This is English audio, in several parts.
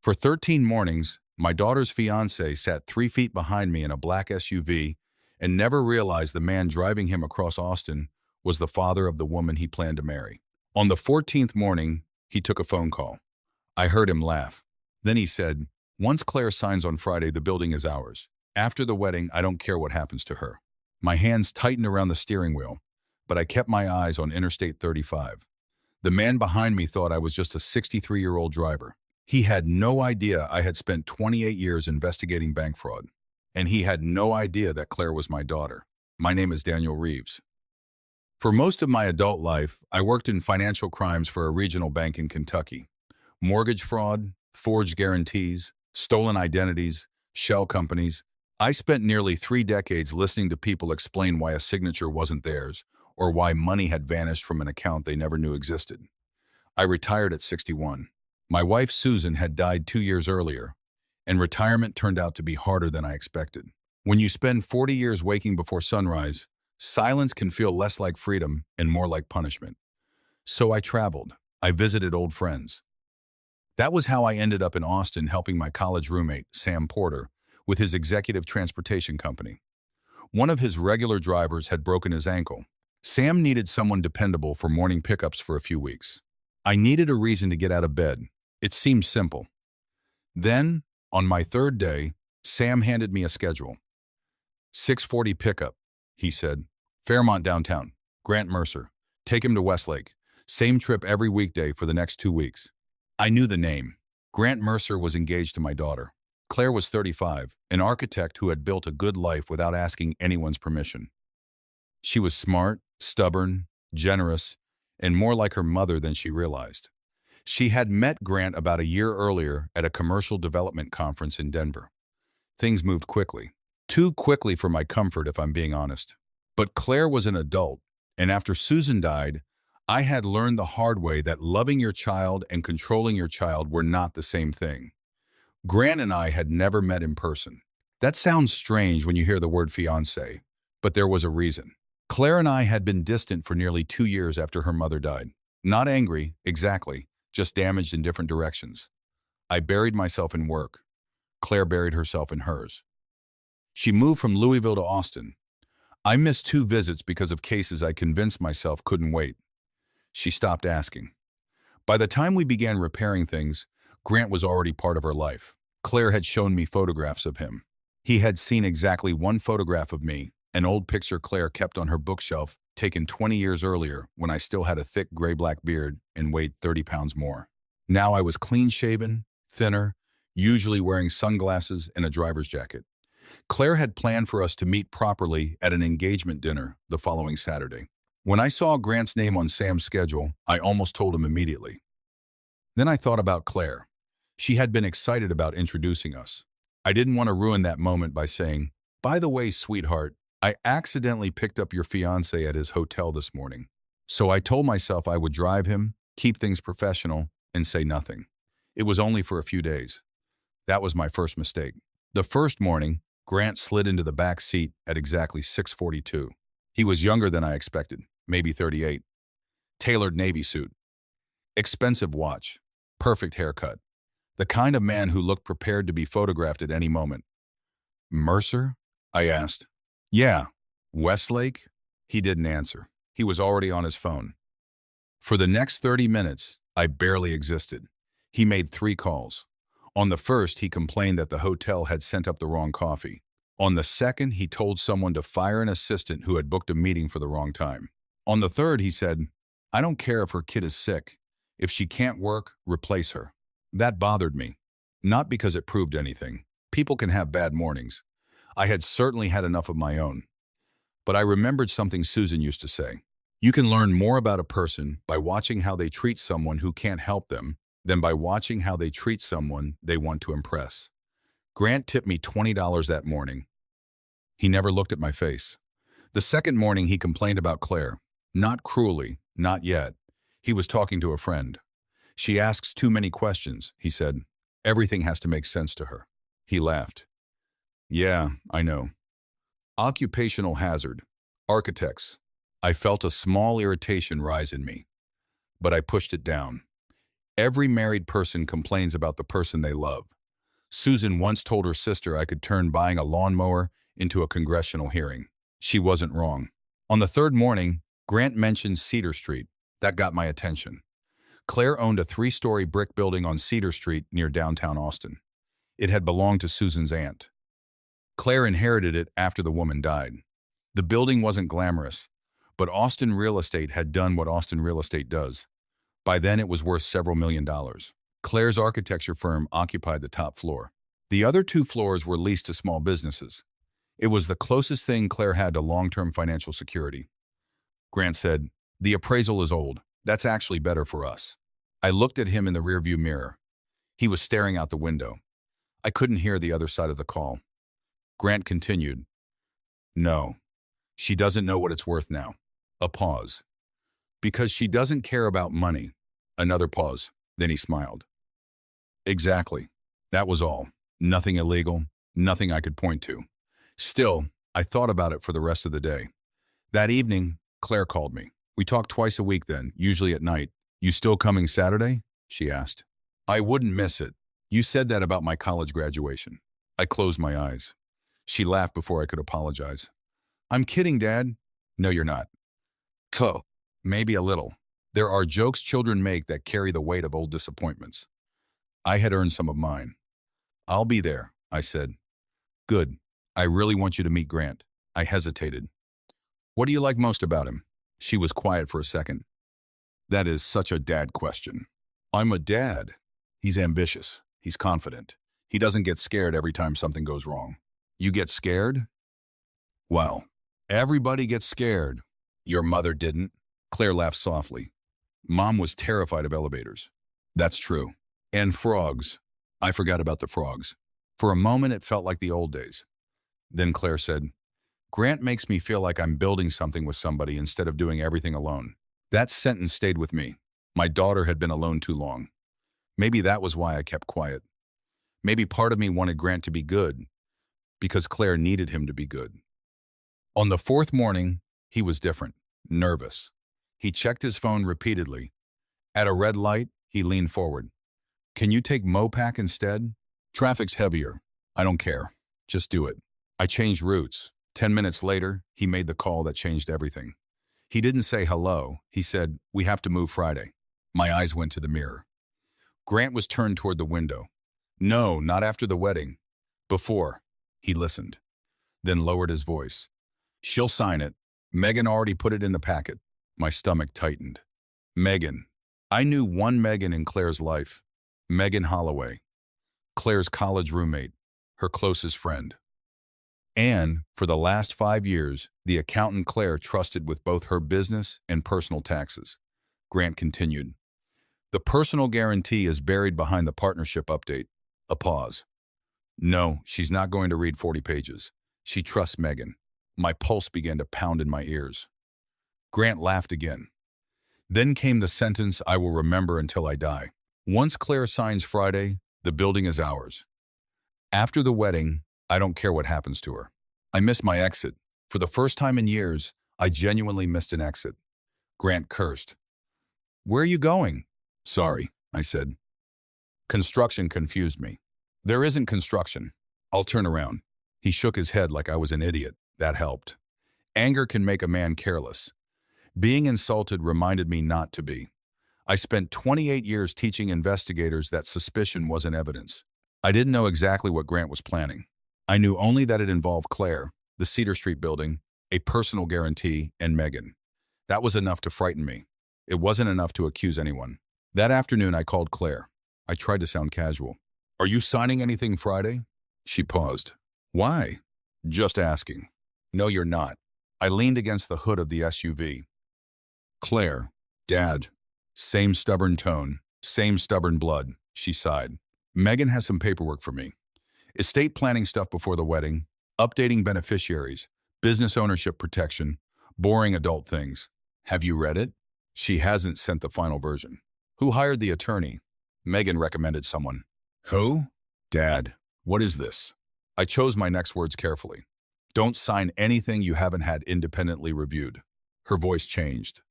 For 13 mornings, my daughter's fiancé sat 3 feet behind me in a black SUV and never realized the man driving him across Austin was the father of the woman he planned to marry. On the 14th morning, he took a phone call. I heard him laugh. Then he said, "Once Claire signs on Friday, the building is ours. After the wedding, I don't care what happens to her." My hands tightened around the steering wheel, but I kept my eyes on Interstate 35. The man behind me thought I was just a 63-year-old driver. He had no idea I had spent 28 years investigating bank fraud. And he had no idea that Claire was my daughter. My name is Daniel Reeves. For most of my adult life, I worked in financial crimes for a regional bank in Kentucky. Mortgage fraud, forged guarantees, stolen identities, shell companies. I spent nearly 3 decades listening to people explain why a signature wasn't theirs or why money had vanished from an account they never knew existed. I retired at 61. My wife, Susan, had died 2 years earlier, and retirement turned out to be harder than I expected. When you spend 40 years waking before sunrise, silence can feel less like freedom and more like punishment. So I traveled. I visited old friends. That was how I ended up in Austin helping my college roommate, Sam Porter, with his executive transportation company. One of his regular drivers had broken his ankle. Sam needed someone dependable for morning pickups for a few weeks. I needed a reason to get out of bed. It seemed simple. Then, on my 3rd day, Sam handed me a schedule. 6:40 pickup, he said. Fairmont downtown. Grant Mercer. Take him to Westlake. Same trip every weekday for the next 2 weeks. I knew the name. Grant Mercer was engaged to my daughter. Claire was 35, an architect who had built a good life without asking anyone's permission. She was smart, stubborn, generous, and more like her mother than she realized. She had met Grant about a year earlier at a commercial development conference in Denver. Things moved quickly. Too quickly for my comfort, if I'm being honest. But Claire was an adult, and after Susan died, I had learned the hard way that loving your child and controlling your child were not the same thing. Grant and I had never met in person. That sounds strange when you hear the word fiancé, but there was a reason. Claire and I had been distant for nearly 2 years after her mother died. Not angry, exactly, just damaged in different directions. I buried myself in work. Claire buried herself in hers. She moved from Louisville to Austin. I missed 2 visits because of cases I convinced myself couldn't wait. She stopped asking. By the time we began repairing things, Grant was already part of her life. Claire had shown me photographs of him. He had seen exactly 1 photograph of me, an old picture Claire kept on her bookshelf, taken 20 years earlier when I still had a thick gray-black beard and weighed 30 pounds more. Now I was clean-shaven, thinner, usually wearing sunglasses and a driver's jacket. Claire had planned for us to meet properly at an engagement dinner the following Saturday. When I saw Grant's name on Sam's schedule, I almost told him immediately. Then I thought about Claire. She had been excited about introducing us. I didn't want to ruin that moment by saying, "By the way, sweetheart, I accidentally picked up your fiancé at his hotel this morning." So I told myself I would drive him, keep things professional, and say nothing. It was only for a few days. That was my first mistake. The first morning, Grant slid into the back seat at exactly 6:42. He was younger than I expected, maybe 38. Tailored navy suit. Expensive watch. Perfect haircut. The kind of man who looked prepared to be photographed at any moment. "Mercer?" I asked. "Yeah." "Westlake?" He didn't answer. He was already on his phone. For the next 30 minutes, I barely existed. He made 3 calls. On the first, he complained that the hotel had sent up the wrong coffee. On the second, he told someone to fire an assistant who had booked a meeting for the wrong time. On the third, he said, "I don't care if her kid is sick. If she can't work, replace her." That bothered me. Not because it proved anything. People can have bad mornings. I had certainly had enough of my own. But I remembered something Susan used to say. You can learn more about a person by watching how they treat someone who can't help them than by watching how they treat someone they want to impress. Grant tipped me $20 that morning. He never looked at my face. The second morning he complained about Claire. Not cruelly, not yet. He was talking to a friend. "She asks too many questions," he said. "Everything has to make sense to her." He laughed. "Yeah, I know." Occupational hazard. Architects. I felt a small irritation rise in me, but I pushed it down. Every married person complains about the person they love. Susan once told her sister I could turn buying a lawnmower into a congressional hearing. She wasn't wrong. On the third morning, Grant mentioned Cedar Street. That got my attention. Claire owned a 3-story brick building on Cedar Street near downtown Austin. It had belonged to Susan's aunt. Claire inherited it after the woman died. The building wasn't glamorous, but Austin real estate had done what Austin real estate does. By then, it was worth several $1,000,000. Claire's architecture firm occupied the top floor. The other 2 floors were leased to small businesses. It was the closest thing Claire had to long-term financial security. Grant said, "The appraisal is old. That's actually better for us." I looked at him in the rearview mirror. He was staring out the window. I couldn't hear the other side of the call. Grant continued, "No, she doesn't know what it's worth now." A pause. "Because she doesn't care about money." Another pause. Then he smiled. "Exactly. That was all. Nothing illegal, nothing I could point to." Still, I thought about it for the rest of the day. That evening, Claire called me. We talked twice a week then, usually at night. "You still coming Saturday?" she asked. "I wouldn't miss it. You said that about my college graduation." I closed my eyes. She laughed before I could apologize. "I'm kidding, Dad." "No, you're not." "Cool. Maybe a little. There are jokes children make that carry the weight of old disappointments. I had earned some of mine." "I'll be there," I said. "Good. I really want you to meet Grant." I hesitated. "What do you like most about him?" She was quiet for a second. "That is such a dad question." "I'm a dad. He's ambitious. He's confident. He doesn't get scared every time something goes wrong." "You get scared?" "Well, everybody gets scared." "Your mother didn't." Claire laughed softly. "Mom was terrified of elevators." "That's true. And frogs." I forgot about the frogs. For a moment, it felt like the old days. Then Claire said, "Grant makes me feel like I'm building something with somebody instead of doing everything alone." That sentence stayed with me. My daughter had been alone too long. Maybe that was why I kept quiet. Maybe part of me wanted Grant to be good, because Claire needed him to be good. On the 4th morning, he was different, nervous. He checked his phone repeatedly. At a red light, he leaned forward. "Can you take Mopac instead? Traffic's heavier." "I don't care. Just do it." I changed routes. 10 minutes later, he made the call that changed everything. He didn't say hello. He said, "We have to move Friday." My eyes went to the mirror. Grant was turned toward the window. "No, not after the wedding. Before." He listened, then lowered his voice. "She'll sign it. Megan already put it in the packet." My stomach tightened. Megan. I knew one Megan in Claire's life. Megan Holloway. Claire's college roommate. Her closest friend. And, for the last 5 years, the accountant Claire trusted with both her business and personal taxes. Grant continued. "The personal guarantee is buried behind the partnership update." A pause. "No, she's not going to read 40 pages. She trusts Megan." My pulse began to pound in my ears. Grant laughed again. Then came the sentence I will remember until I die. "Once Claire signs Friday, the building is ours. After the wedding, I don't care what happens to her." I missed my exit. For the first time in years, I genuinely missed an exit. Grant cursed. "Where are you going?" "Sorry," I said. "Construction confused me." "There isn't construction." "I'll turn around." He shook his head like I was an idiot. That helped. Anger can make a man careless. Being insulted reminded me not to be. I spent 28 years teaching investigators that suspicion wasn't evidence. I didn't know exactly what Grant was planning. I knew only that it involved Claire, the Cedar Street building, a personal guarantee, and Megan. That was enough to frighten me. It wasn't enough to accuse anyone. That afternoon, I called Claire. I tried to sound casual. "Are you signing anything Friday?" She paused. "Why?" "Just asking." "No, you're not." I leaned against the hood of the SUV. "Claire, Dad." Same stubborn tone, same stubborn blood, she sighed. "Megan has some paperwork for me. Estate planning stuff before the wedding, updating beneficiaries, business ownership protection, boring adult things. Have you read it?" "She hasn't sent the final version." "Who hired the attorney?" "Megan recommended someone." "Who?" "Dad, what is this?" I chose my next words carefully. "Don't sign anything you haven't had independently reviewed." Her voice changed.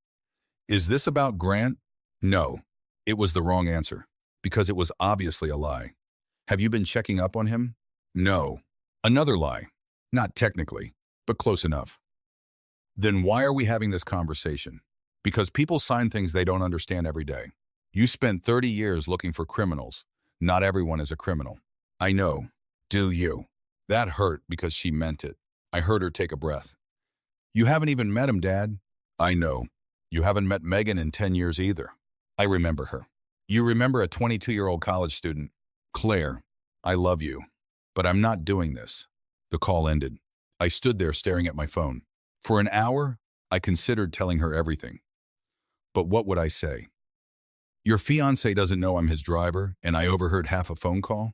"Is this about Grant?" "No. It was the wrong answer, because it was obviously a lie. Have you been checking up on him? No. Another lie. Not technically, but close enough. Then why are we having this conversation? Because people sign things they don't understand every day. You spent 30 years looking for criminals. Not everyone is a criminal. I know. Do you? That hurt because she meant it. I heard her take a breath. You haven't even met him, Dad. I know. You haven't met Megan in 10 years either. I remember her. You remember a 22-year-old college student. Claire, I love you, but I'm not doing this. The call ended. I stood there staring at my phone. For an hour, I considered telling her everything. But what would I say? Your fiancé doesn't know I'm his driver, and I overheard half a phone call?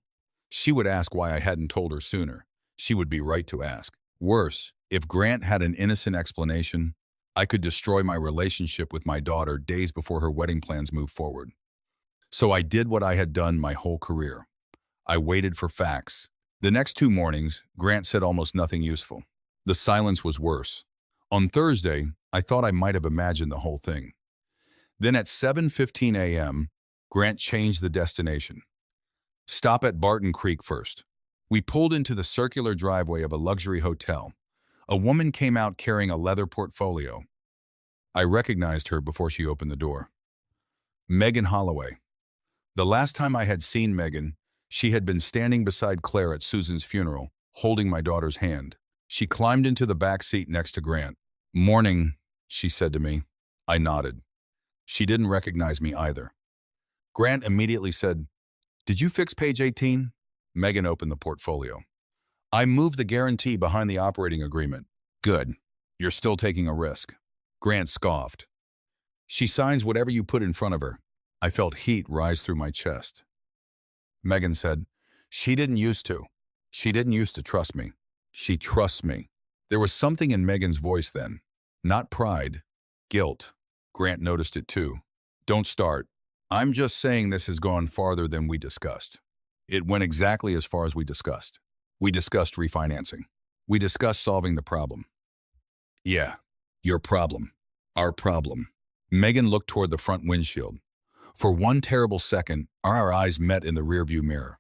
She would ask why I hadn't told her sooner. She would be right to ask. Worse, if Grant had an innocent explanation, I could destroy my relationship with my daughter days before her wedding plans moved forward. So I did what I had done my whole career. I waited for facts. The next 2 mornings, Grant said almost nothing useful. The silence was worse. On Thursday, I thought I might have imagined the whole thing. Then at 7:15 a.m., Grant changed the destination. Stop at Barton Creek first. We pulled into the circular driveway of a luxury hotel. A woman came out carrying a leather portfolio. I recognized her before she opened the door. Megan Holloway. The last time I had seen Megan, she had been standing beside Claire at Susan's funeral, holding my daughter's hand. She climbed into the back seat next to Grant. Morning, she said to me. I nodded. She didn't recognize me either. Grant immediately said, Did you fix page 18? Megan opened the portfolio. I moved the guarantee behind the operating agreement. Good. You're still taking a risk. Grant scoffed. She signs whatever you put in front of her. I felt heat rise through my chest. Megan said, She didn't used to. She didn't used to trust me. She trusts me. There was something in Megan's voice then. Not pride. Guilt. Grant noticed it too. Don't start. I'm just saying this has gone farther than we discussed. It went exactly as far as we discussed. We discussed refinancing. We discussed solving the problem. Yeah, your problem. Our problem. Megan looked toward the front windshield. For one terrible second, our eyes met in the rearview mirror.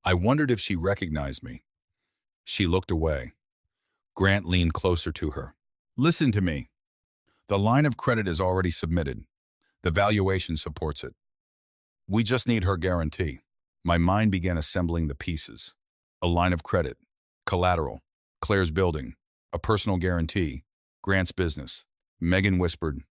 I wondered if she recognized me. She looked away. Grant leaned closer to her. Listen to me. The line of credit is already submitted. The valuation supports it. We just need her guarantee. My mind began assembling the pieces. A line of credit, collateral, Claire's building, a personal guarantee, Grant's business. Megan whispered,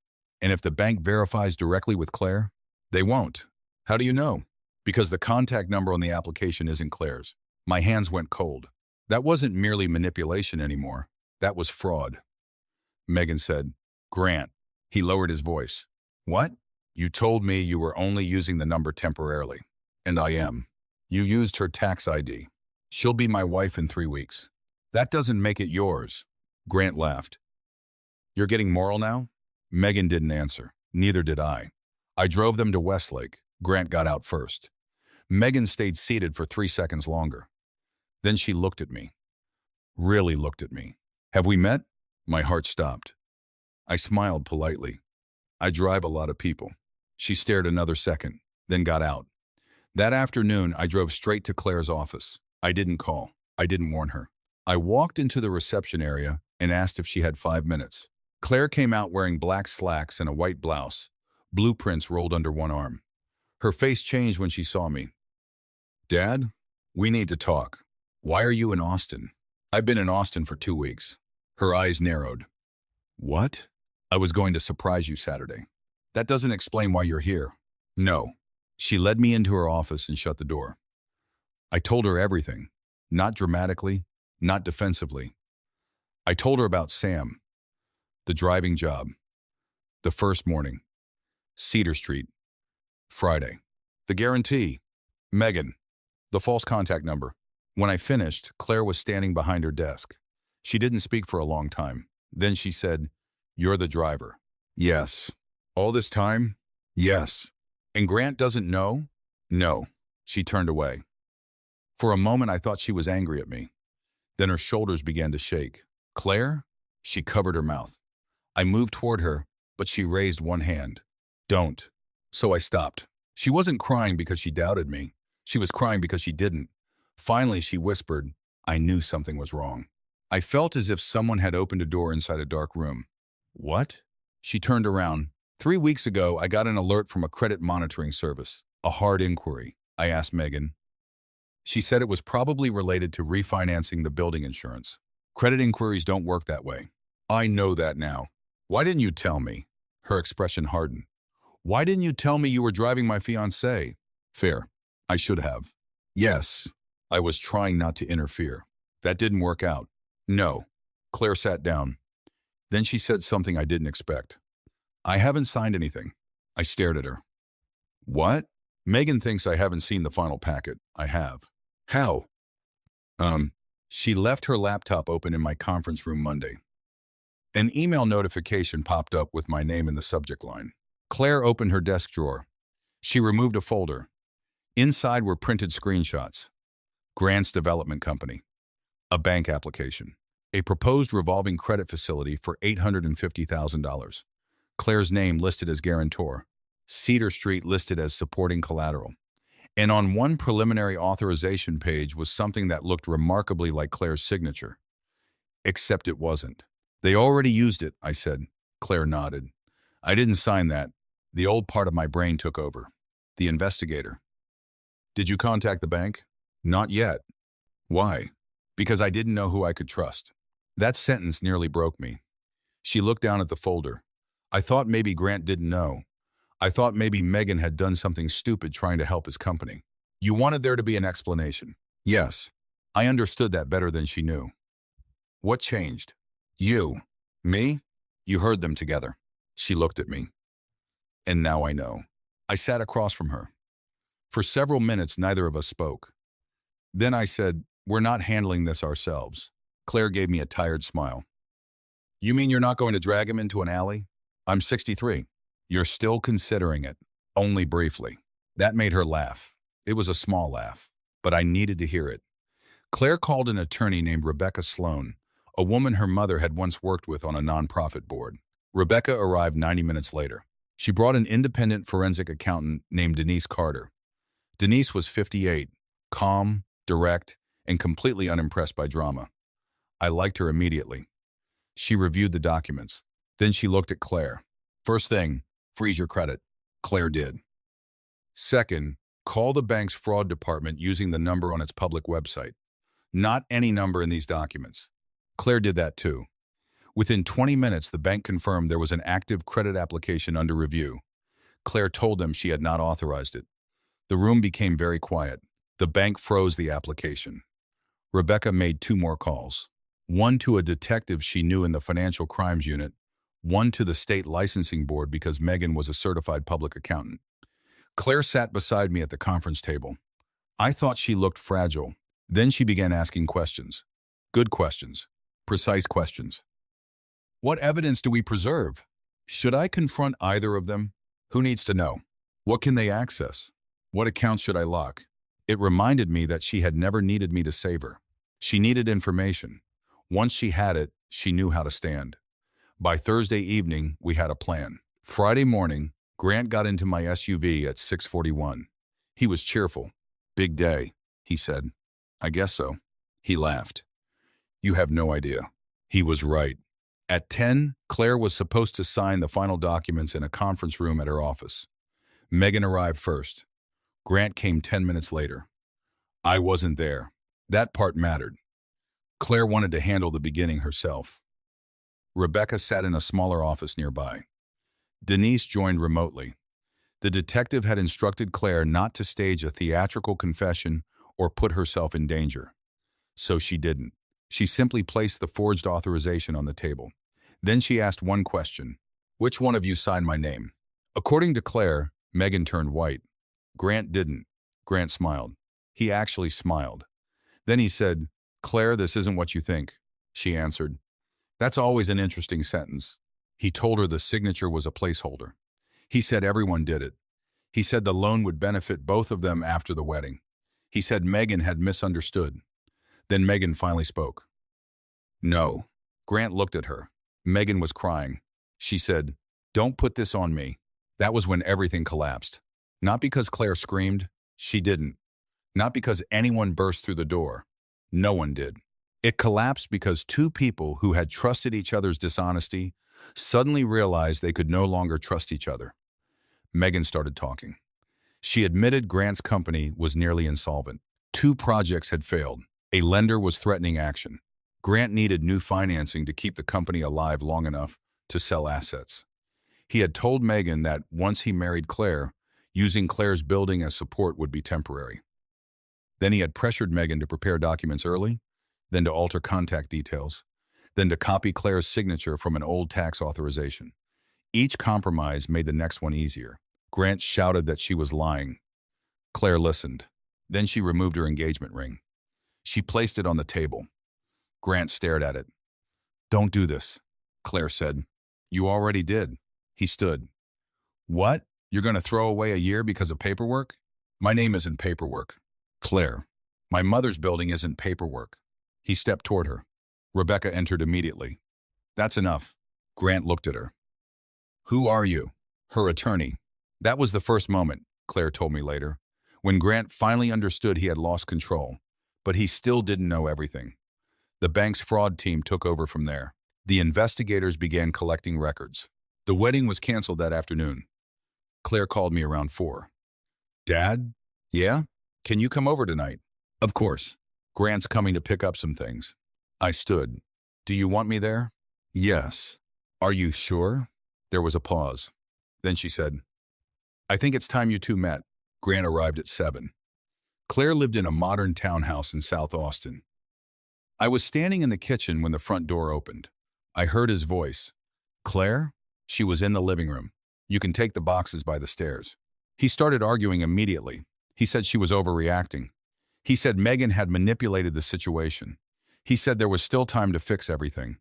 And if the bank verifies directly with Claire? They won't. How do you know? Because the contact number on the application isn't Claire's. My hands went cold. That wasn't merely manipulation anymore. That was fraud. Megan said, Grant. He lowered his voice. What? You told me you were only using the number temporarily. And I am. You used her tax ID. She'll be my wife in 3 weeks. That doesn't make it yours. Grant laughed. You're getting moral now? Megan didn't answer. Neither did I. I drove them to Westlake. Grant got out first. Megan stayed seated for 3 seconds longer. Then she looked at me. Really looked at me. Have we met? My heart stopped. I smiled politely. I drive a lot of people. She stared another second, then got out. That afternoon, I drove straight to Claire's office. I didn't call. I didn't warn her. I walked into the reception area and asked if she had 5 minutes. Claire came out wearing black slacks and a white blouse, blueprints rolled under one arm. Her face changed when she saw me. Dad, we need to talk. Why are you in Austin? I've been in Austin for 2 weeks. Her eyes narrowed. What? I was going to surprise you Saturday. That doesn't explain why you're here. No. She led me into her office and shut the door. I told her everything. Not dramatically, not defensively. I told her about Sam, the driving job, the first morning, Cedar Street, Friday, the guarantee, Megan, the false contact number. When I finished, Claire was standing behind her desk. She didn't speak for a long time. Then she said, You're the driver. Yes. All this time? Yes. And Grant doesn't know? No. She turned away. For a moment, I thought she was angry at me. Then her shoulders began to shake. Claire? She covered her mouth. I moved toward her, but she raised one hand. Don't. So I stopped. She wasn't crying because she doubted me. She was crying because she didn't. Finally, she whispered, I knew something was wrong. I felt as if someone had opened a door inside a dark room. What? She turned around. 3 weeks ago, I got an alert from a credit monitoring service. A hard inquiry. I asked Megan. She said it was probably related to refinancing the building insurance. Credit inquiries don't work that way. I know that now. Why didn't you tell me? Her expression hardened. Why didn't you tell me you were driving my fiancé? Fair. I should have. Yes. I was trying not to interfere. That didn't work out. No. Claire sat down. Then she said something I didn't expect. I haven't signed anything. I stared at her. What? Megan thinks I haven't seen the final packet. I have. How? She left her laptop open in my conference room Monday. An email notification popped up with my name in the subject line. Claire opened her desk drawer. She removed a folder. Inside were printed screenshots. Grants Development Company. A bank application. A proposed revolving credit facility for $850,000. Claire's name listed as guarantor. Cedar Street listed as supporting collateral. And on one preliminary authorization page was something that looked remarkably like Claire's signature. Except it wasn't. They already used it, I said. Claire nodded. I didn't sign that. The old part of my brain took over. The investigator. Did you contact the bank? Not yet. Why? Because I didn't know who I could trust. That sentence nearly broke me. She looked down at the folder. I thought maybe Grant didn't know. I thought maybe Megan had done something stupid trying to help his company. You wanted there to be an explanation. Yes. I understood that better than she knew. What changed? You. Me? You heard them together. She looked at me. And now I know. I sat across from her. For several minutes, neither of us spoke. Then I said, we're not handling this ourselves. Claire gave me a tired smile. You mean you're not going to drag him into an alley? I'm 63. You're still considering it. Only briefly. That made her laugh. It was a small laugh, but I needed to hear it. Claire called an attorney named Rebecca Sloan, a woman her mother had once worked with on a nonprofit board. Rebecca arrived 90 minutes later. She brought an independent forensic accountant named Denise Carter. Denise was 58, calm, direct, and completely unimpressed by drama. I liked her immediately. She reviewed the documents. Then she looked at Claire. First thing, freeze your credit. Claire did. Second, call the bank's fraud department using the number on its public website. Not any number in these documents. Claire did that too. Within 20 minutes, the bank confirmed there was an active credit application under review. Claire told them she had not authorized it. The room became very quiet. The bank froze the application. Rebecca made 2 more calls. One to a detective she knew in the financial crimes unit, one to the state licensing board because Megan was a certified public accountant. Claire sat beside me at the conference table. I thought she looked fragile. Then she began asking questions. Good questions. Precise questions. What evidence do we preserve? Should I confront either of them? Who needs to know? What can they access? What accounts should I lock? It reminded me that she had never needed me to save her. She needed information. Once she had it, she knew how to stand. By Thursday evening, we had a plan. Friday morning, Grant got into my SUV at 6:41. He was cheerful. Big day, he said. I guess so. He laughed. You have no idea. He was right. At 10, Claire was supposed to sign the final documents in a conference room at her office. Megan arrived first. Grant came 10 minutes later. I wasn't there. That part mattered. Claire wanted to handle the beginning herself. Rebecca sat in a smaller office nearby. Denise joined remotely. The detective had instructed Claire not to stage a theatrical confession or put herself in danger. So she didn't. She simply placed the forged authorization on the table. Then she asked one question. Which one of you signed my name? According to Claire, Megan turned white. Grant didn't. Grant smiled. He actually smiled. Then he said, Claire, this isn't what you think. She answered. That's always an interesting sentence. He told her the signature was a placeholder. He said everyone did it. He said the loan would benefit both of them after the wedding. He said Megan had misunderstood. Then Megan finally spoke. No. Grant looked at her. Megan was crying. She said, Don't put this on me. That was when everything collapsed. Not because Claire screamed. She didn't. Not because anyone burst through the door. No one did. It collapsed because two people who had trusted each other's dishonesty suddenly realized they could no longer trust each other. Megan started talking. She admitted Grant's company was nearly insolvent. Two projects had failed. A lender was threatening action. Grant needed new financing to keep the company alive long enough to sell assets. He had told Megan that once he married Claire, using Claire's building as support would be temporary. Then he had pressured Megan to prepare documents early, then to alter contact details, then to copy Claire's signature from an old tax authorization. Each compromise made the next one easier. Grant shouted that she was lying. Claire listened. Then she removed her engagement ring. She placed it on the table. Grant stared at it. "Don't do this," Claire said. "You already did." He stood. "What? You're going to throw away a year because of paperwork?" "My name isn't paperwork." "Claire, my mother's building isn't paperwork." He stepped toward her. Rebecca entered immediately. "That's enough." Grant looked at her. "Who are you?" "Her attorney." That was the first moment, Claire told me later, when Grant finally understood he had lost control, but he still didn't know everything. The bank's fraud team took over from there. The investigators began collecting records. The wedding was canceled that afternoon. Claire called me around 4. "Dad? Yeah? Can you come over tonight?" "Of course. Grant's coming to pick up some things." I stood. "Do you want me there?" "Yes." "Are you sure?" There was a pause. Then she said, "I think it's time you two met." Grant arrived at 7. Claire lived in a modern townhouse in South Austin. I was standing in the kitchen when the front door opened. I heard his voice. "Claire?" She was in the living room. "You can take the boxes by the stairs." He started arguing immediately. He said she was overreacting. He said Megan had manipulated the situation. He said there was still time to fix everything.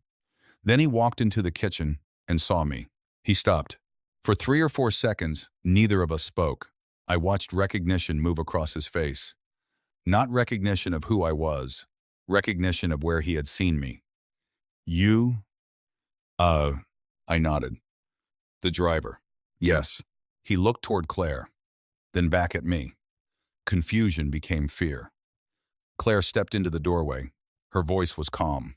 Then he walked into the kitchen and saw me. He stopped. For 3 or 4 seconds, neither of us spoke. I watched recognition move across his face. Not recognition of who I was, recognition of where he had seen me. "You?" I nodded. "The driver." "Yes." He looked toward Claire, then back at me. Confusion became fear. Claire stepped into the doorway. Her voice was calm.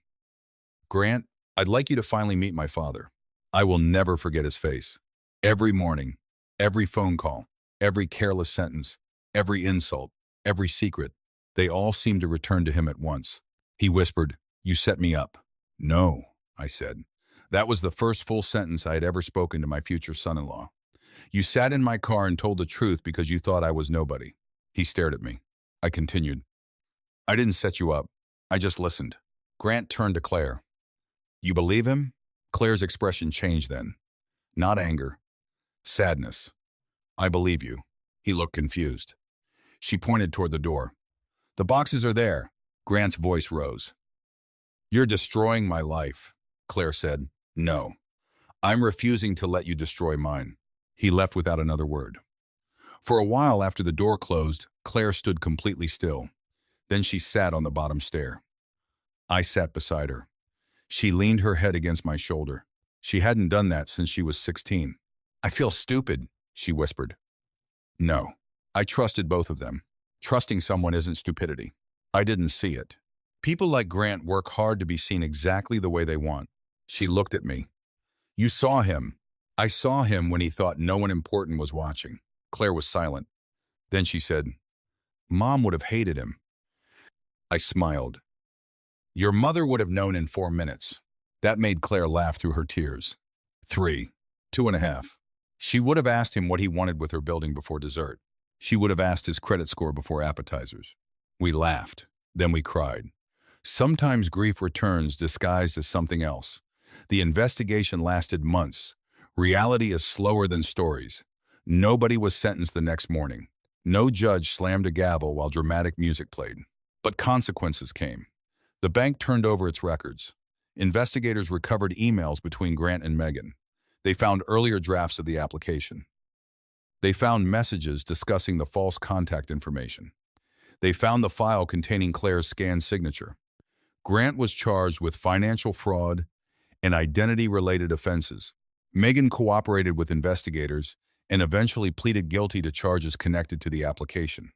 "Grant, I'd like you to finally meet my father. I will never forget his face. Every morning, every phone call, every careless sentence, every insult, every secret, they all seemed to return to him at once." He whispered, "You set me up." "No," I said. That was the first full sentence I had ever spoken to my future son-in-law. "You sat in my car and told the truth because you thought I was nobody." He stared at me. I continued, "I didn't set you up. I just listened." Grant turned to Claire. "You believe him?" Claire's expression changed then. Not anger. Sadness. "I believe you." He looked confused. She pointed toward the door. "The boxes are there." Grant's voice rose. "You're destroying my life," Claire said. "No. I'm refusing to let you destroy mine." He left without another word. For a while after the door closed, Claire stood completely still. Then she sat on the bottom stair. I sat beside her. She leaned her head against my shoulder. She hadn't done that since she was 16. "I feel stupid," she whispered. No. I trusted both of them. Trusting someone isn't stupidity. I didn't see it. People like Grant work hard to be seen exactly the way they want. She looked at me. "You saw him." "I saw him when he thought no one important was watching." Claire was silent. Then she said, "Mom would have hated him." I smiled. "Your mother would have known in 4 minutes." That made Claire laugh through her tears. 3, 2.5. She would have asked him what he wanted with her building before dessert. She would have asked his credit score before appetizers. We laughed. Then we cried. Sometimes grief returns disguised as something else. The investigation lasted months. Reality is slower than stories. Nobody was sentenced the next morning. No judge slammed a gavel while dramatic music played. But consequences came. The bank turned over its records. Investigators recovered emails between Grant and Megan. They found earlier drafts of the application. They found messages discussing the false contact information. They found the file containing Claire's scanned signature. Grant was charged with financial fraud and identity-related offenses. Megan cooperated with investigators, and eventually pleaded guilty to charges connected to the application.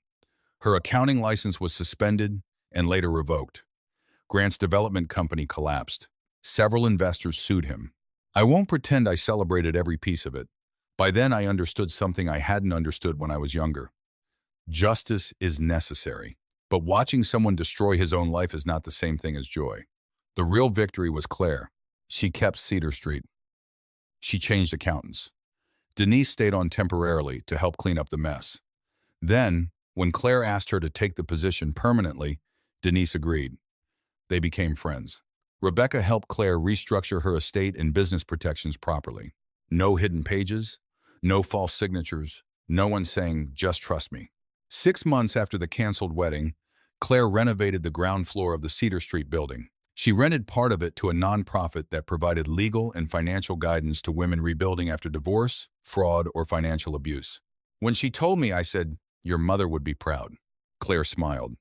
Her accounting license was suspended and later revoked. Grant's development company collapsed. Several investors sued him. I won't pretend I celebrated every piece of it. By then, I understood something I hadn't understood when I was younger. Justice is necessary, but watching someone destroy his own life is not the same thing as joy. The real victory was Claire. She kept Cedar Street. She changed accountants. Denise stayed on temporarily to help clean up the mess. Then, when Claire asked her to take the position permanently, Denise agreed. They became friends. Rebecca helped Claire restructure her estate and business protections properly. No hidden pages, no false signatures, no one saying, "Just trust me." 6 months after the canceled wedding, Claire renovated the ground floor of the Cedar Street building. She rented part of it to a nonprofit that provided legal and financial guidance to women rebuilding after divorce, fraud, or financial abuse. When she told me, I said, "Your mother would be proud." Claire smiled.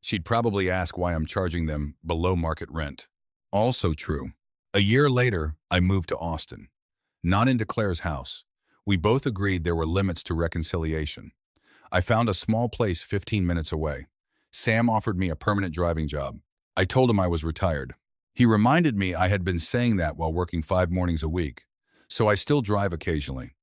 She'd probably ask why I'm charging them below market rent. Also true. A year later, I moved to Austin. Not into Claire's house. We both agreed there were limits to reconciliation. I found a small place 15 minutes away. Sam offered me a permanent driving job. I told him I was retired. He reminded me I had been saying that while working 5 mornings a week, so I still drive occasionally.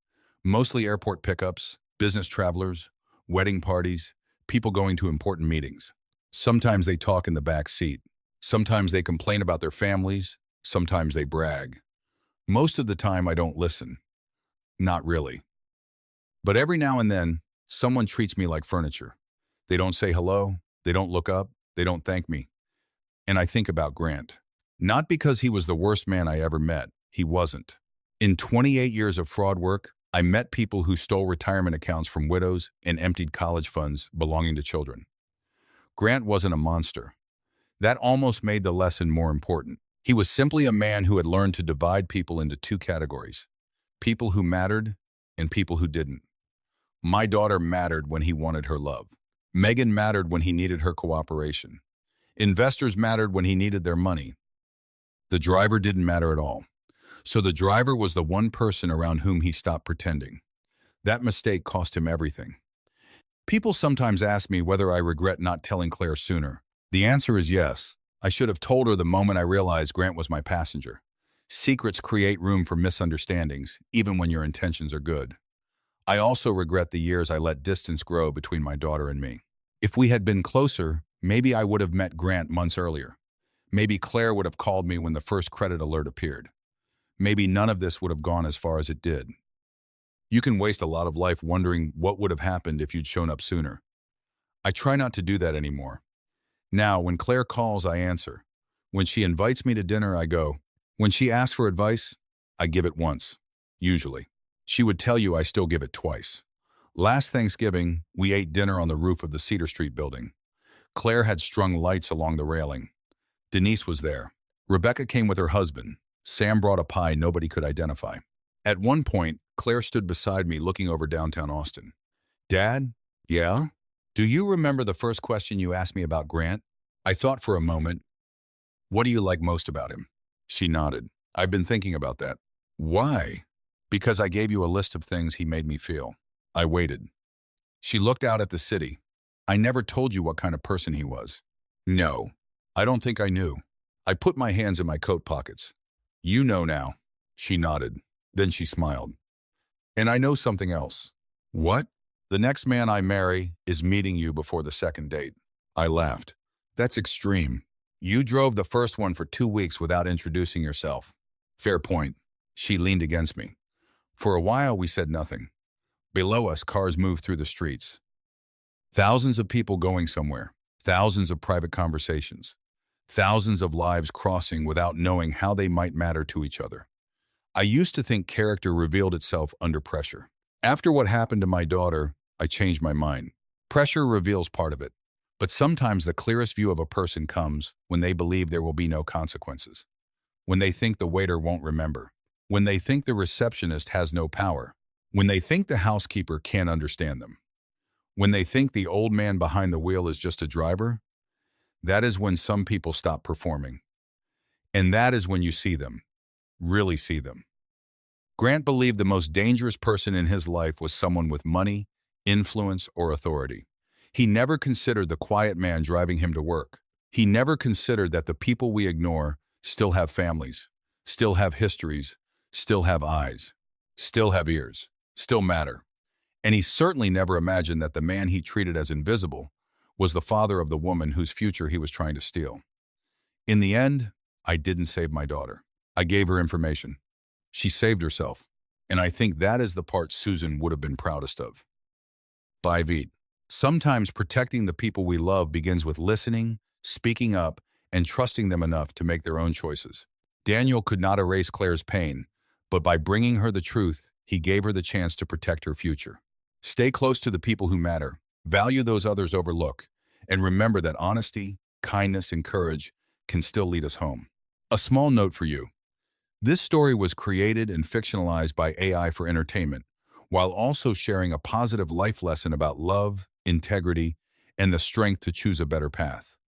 Mostly airport pickups, business travelers, wedding parties, people going to important meetings. Sometimes they talk in the back seat. Sometimes they complain about their families. Sometimes they brag. Most of the time I don't listen. Not really. But every now and then, someone treats me like furniture. They don't say hello, they don't look up, they don't thank me. And I think about Grant. Not because he was the worst man I ever met. He wasn't. In 28 years of fraud work, I met people who stole retirement accounts from widows and emptied college funds belonging to children. Grant wasn't a monster. That almost made the lesson more important. He was simply a man who had learned to divide people into 2 categories: people who mattered and people who didn't. My daughter mattered when he wanted her love. Megan mattered when he needed her cooperation. Investors mattered when he needed their money. The driver didn't matter at all. So the driver was the one person around whom he stopped pretending. That mistake cost him everything. People sometimes ask me whether I regret not telling Claire sooner. The answer is yes. I should have told her the moment I realized Grant was my passenger. Secrets create room for misunderstandings, even when your intentions are good. I also regret the years I let distance grow between my daughter and me. If we had been closer, maybe I would have met Grant months earlier. Maybe Claire would have called me when the first credit alert appeared. Maybe none of this would have gone as far as it did. You can waste a lot of life wondering what would have happened if you'd shown up sooner. I try not to do that anymore. Now, when Claire calls, I answer. When she invites me to dinner, I go. When she asks for advice, I give it once, usually. She would tell you I still give it twice. Last Thanksgiving, we ate dinner on the roof of the Cedar Street building. Claire had strung lights along the railing. Denise was there. Rebecca came with her husband. Sam brought a pie nobody could identify. At one point, Claire stood beside me looking over downtown Austin. "Dad? Yeah? Do you remember the first question you asked me about Grant?" I thought for a moment. "What do you like most about him?" She nodded. "I've been thinking about that." "Why?" "Because I gave you a list of things he made me feel." I waited. She looked out at the city. "I never told you what kind of person he was." "No, I don't think I knew." I put my hands in my coat pockets. "You know now." She nodded. Then she smiled. "And I know something else." "What?" "The next man I marry is meeting you before the second date." I laughed. "That's extreme. You drove the first one for 2 weeks without introducing yourself." "Fair point." She leaned against me. For a while, we said nothing. Below us, cars moved through the streets. Thousands of people going somewhere. Thousands of private conversations. Thousands of lives crossing without knowing how they might matter to each other. I used to think character revealed itself under pressure. After what happened to my daughter, I changed my mind. Pressure reveals part of it, but sometimes the clearest view of a person comes when they believe there will be no consequences, when they think the waiter won't remember, when they think the receptionist has no power, when they think the housekeeper can't understand them, when they think the old man behind the wheel is just a driver. That is when some people stop performing. And that is when you see them, really see them. Grant believed the most dangerous person in his life was someone with money, influence, or authority. He never considered the quiet man driving him to work. He never considered that the people we ignore still have families, still have histories, still have eyes, still have ears, still matter. And he certainly never imagined that the man he treated as invisible was the father of the woman whose future he was trying to steal. In the end, I didn't save my daughter. I gave her information. She saved herself. And I think that is the part Susan would have been proudest of. By Veet. Sometimes protecting the people we love begins with listening, speaking up, and trusting them enough to make their own choices. Daniel could not erase Claire's pain, but by bringing her the truth, he gave her the chance to protect her future. Stay close to the people who matter, value those others overlook, and remember that honesty, kindness, and courage can still lead us home. A small note for you. This story was created and fictionalized by AI for entertainment, while also sharing a positive life lesson about love, integrity, and the strength to choose a better path.